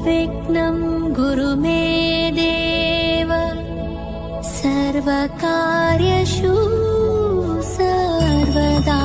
निर्विघ्नं गुरु मे देव सर्वकार्येषु सर्वदा।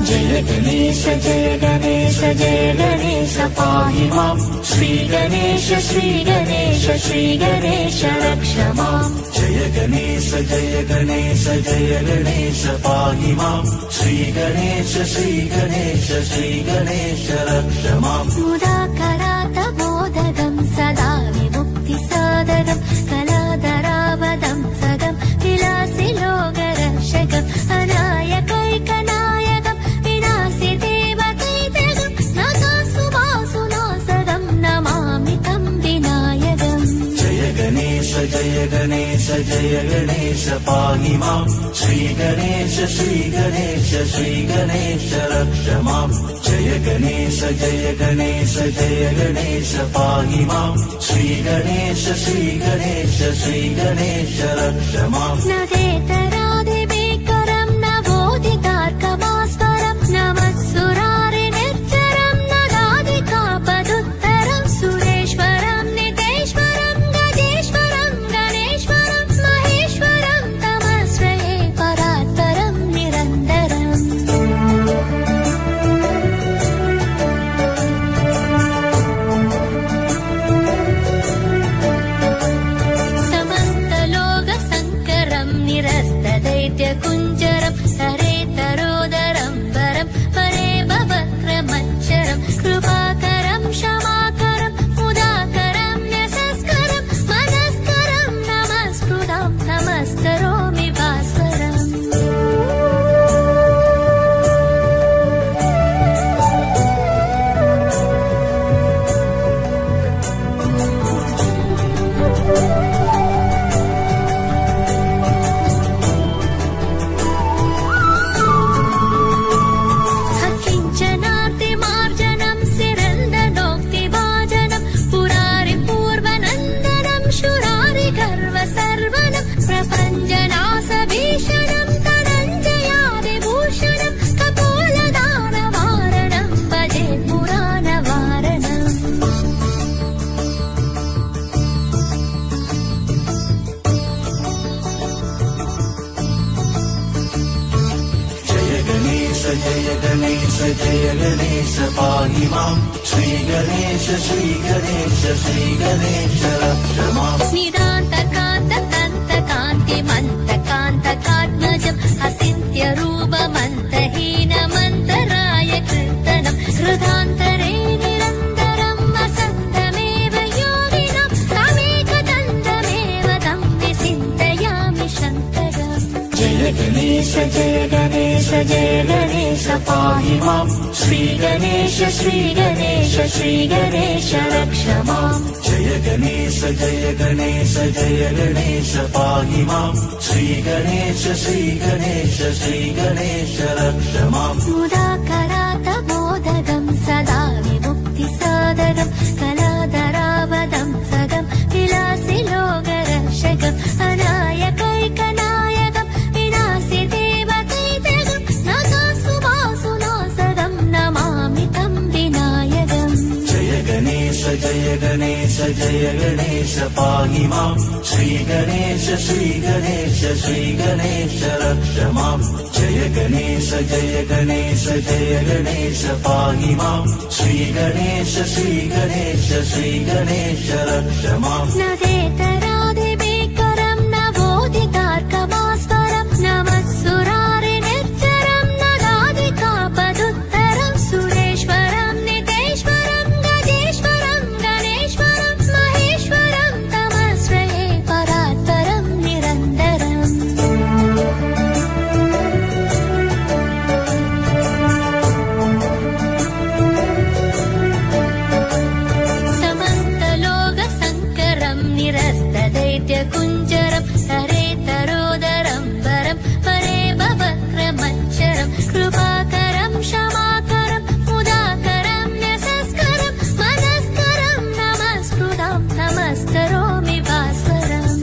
जय गणेश जय गणेश जय गणेश पाहि मां। श्री गणेश श्री गणेश श्री गणेश रक्ष माम्। जय गणेश जय गणेश जय गणेश पाहि मां। श्री गणेश श्री गणेश श्री गणेश रक्ष माम्। मुदाकरात मोदकं सदा विमुक्तिसाधकं कलाधरावदं सदं विलासि लोकरक्षकम् अनायकैकनायकं विनाशि देवकैतकं नकासुभासुनासदं नमामि तं विनायकम्। जय गणेश जय गणेश जय गणेश पाहि मां। श्री गणेश श्री गणेश श्री गणेश रक्ष माम्। जय गणेश जय गणेश जय गणेश पाहि मां। श्री गणेश श्री गणेश श्री गणेश रक्ष माम्। नदेतरादिभीकरं नवोदितार्कभास्वरं नमस्सुरारिनिर्जरं नगाधिकापदुत्तरं सुरेश्वरं नितेश्वरं गजेश्वरं गणेश्वरं महेश्वरं तमस्वये परात्परं निरन्तरम्। समस्तलोकशङ्करं निरस्तदैत्यकुञ्जरं तरेतरोदरं वरं परे भवक्रमच्चरं कृपाकरं क्षमाकरं मुदाकरं न्यसस्करं मनस्करं नमस्कृतं नमस्करोमि भास्वरम्। अकिञ्चनार्तिमार्जनं सिरन्दनोक्तिभाजनं पुरारिपूर्वनन्दनं शुरारिगर्वसर्वनं प्रपञ्चनाशभीषणं धनञ्जयादिभूषणं कपोलदानवारणं भजे पुराणवारणम्। जय गणेश जय गणेश जय गणेश पाहि मां। श्री गणेश श्री गणेश श्री गणेश रक्ष माम्। निदान्तकान्तकान्तिमन्तकान्तकात्मजम् अचिन्त्यरूपमन्तहीनमन्तराय कीर्तनं हृदान्तरे निरन्तरं वसन्तमेव योगिनं तमेकदन्तमेव तं विचिन्तयामि शङ्करम्। जय गणेश जय गणेश जय गणेश पाहि मां। श्री गणेश श्री गणेश श्री गणेश रक्ष माम्। जय गणेश जय गणेश जय गणेश पाहि मां। श्री गणेश श्री गणेश श्री गणेश रक्ष माम्। मुदाकरात मोदकं सदा विमुक्तिसाधकं कलाधरावदं सदं विलासि लोकरक्षकम् अनायकैकनायकं विनाशि देवकैतकं नकासुभासुनासदं नमामि तं विनायकम्। जय गणेश जय गणेश जय गणेश पाहि मां। श्री गणेश श्री गणेश श्री गणेश रक्ष माम्। जय गणेश जय गणेश जय गणेश पाहि मां। श्री गणेश श्री गणेश श्री गणेश रक्ष माम्। नदेतरादिभीकरं नवोदितार्कभास्वरं नमस्सुरारिनिर्जरं नगाधिकापदुत्तरं सुरेश्वरं नितेश्वरं गजेश्वरं गणेश्वरं महेश्वरं तमस्वये परात्परं निरन्तरम्। समस्तलोकशङ्करं निरस्तदैत्यकुञ्जरं तरेतरोदरं वरं परे भवक्रमच्चरं कृपाकरं क्षमाकरं मुदाकरं न्यसस्करं मनस्करं नमस्कृतं नमस्करोमि भास्वरम्।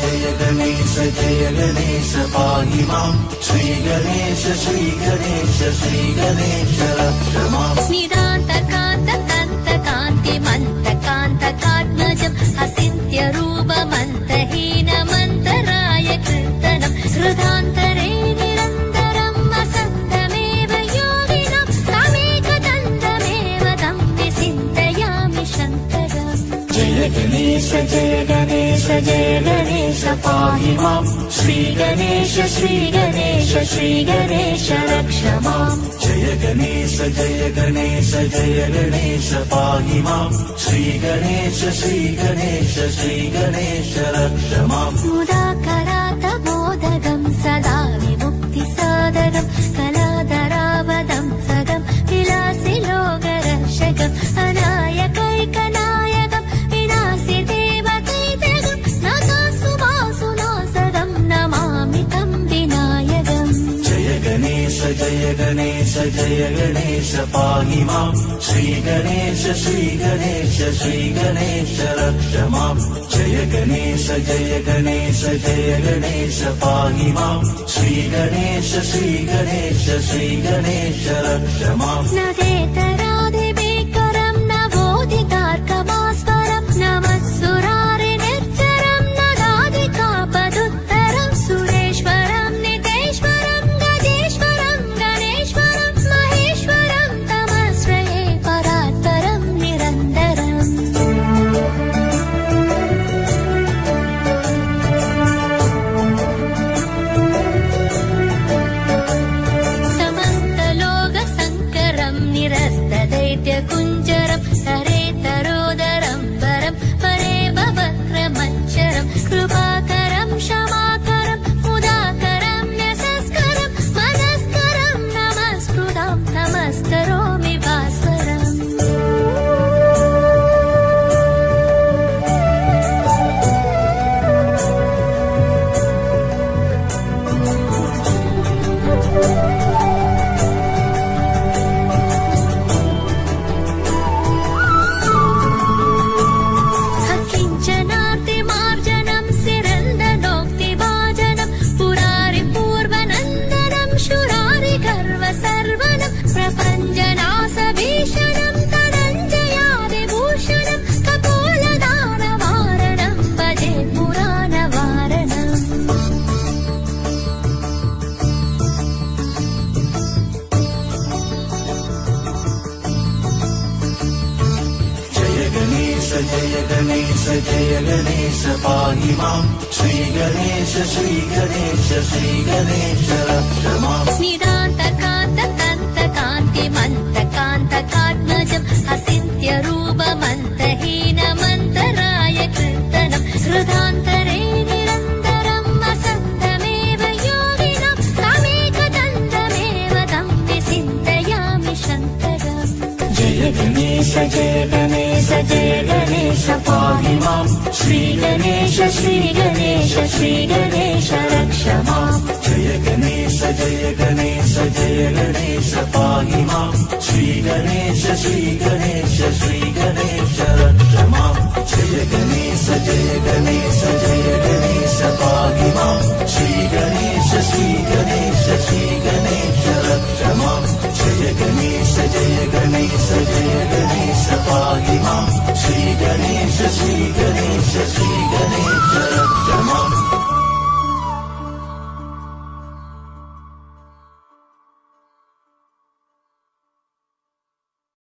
जय गणेश पाहि मां श्री गणेश श्री गणेश रक्ष माम् निदान्तकान्त कान्ति मन्तकान्तकात्मजम् अचिन्त्यरूपमन्तहीनमन्तराय कीर्तनम् हृदान्तरे निरन्तरम् वसन्तमेव योगिनम् तमेकदन्तमेव तं विचिन्तयामि शङ्करम् जय गणेश पाहि मां श्री गणेश रक्ष माम् जय गणेश पाहि मां श्री गणेश रक्ष माम् मुदाकरात बोधगम् सदा विमुक्तिसादरम् कलाधरावदं सगम् विलासि लोकरक्षकम् अनायकैकनायकम् विनाशि देवकैतगम् नतास्तु वासुनासदम् नमामि तं विनायकम् जय गणेश पाहि मां श्री गणेश रक्ष माम् जय गणेश पाहि मां श्री गणेश रक्ष माम् न देतरादिभिकरम् न बोधितार्कमास्वरम् नमस्सुरारिनिर्जरम् न दादिकापदुत्तरम् सुरेश्वरम् नितेश्वरम् गजेश्वरम् गणेश्वरम् महेश्वरम् तमश्रये परात्परम् निरन्तरम् समस्तलोकसङ्करम् निरस्तदैत्यकुञ्जरम् तरेतरोदरम् वरम् परे भवक्रमच्चरम् कृपाकरम् क्षमाकरम् मुदाकरम् न्यसस्करम् मनस्करम् नमस्कृतम् नमस्करोमि भास्वरम् किञ्चनार्तिमार्जनम् सिरन्दनोक्तिभाजनम् पुरारिपूर्वनन्दनम् शुरारि गर्वसर्वनम् प्रपञ्चनासभीषणम् धनञ्जयादिभूषणम् कपोलदानवारणम् भजे पुराणवारणम् जय गणेश पाहि मां श्री गणेश रक्ष माम् निदान्तकान्ति मन्तकान्तकात्मजम् अचिन्त्यरूपमन्तहीनमन्तराय कीर्तनम् हृदान्तरे निरन्तरम् वसन्तमेव योगिनम् तमेकदन्तमेव तं विचिन्तयामि शङ्करम् जय गणेश पाहि मां श्री गणेश रक्ष माम् जय गणेश पाहि मां श्री गणेश रक्ष माम् जय गणेश पाहि मां श्री गणेश रक्ष माम् जय गणेश पाहि मां श्री गणेश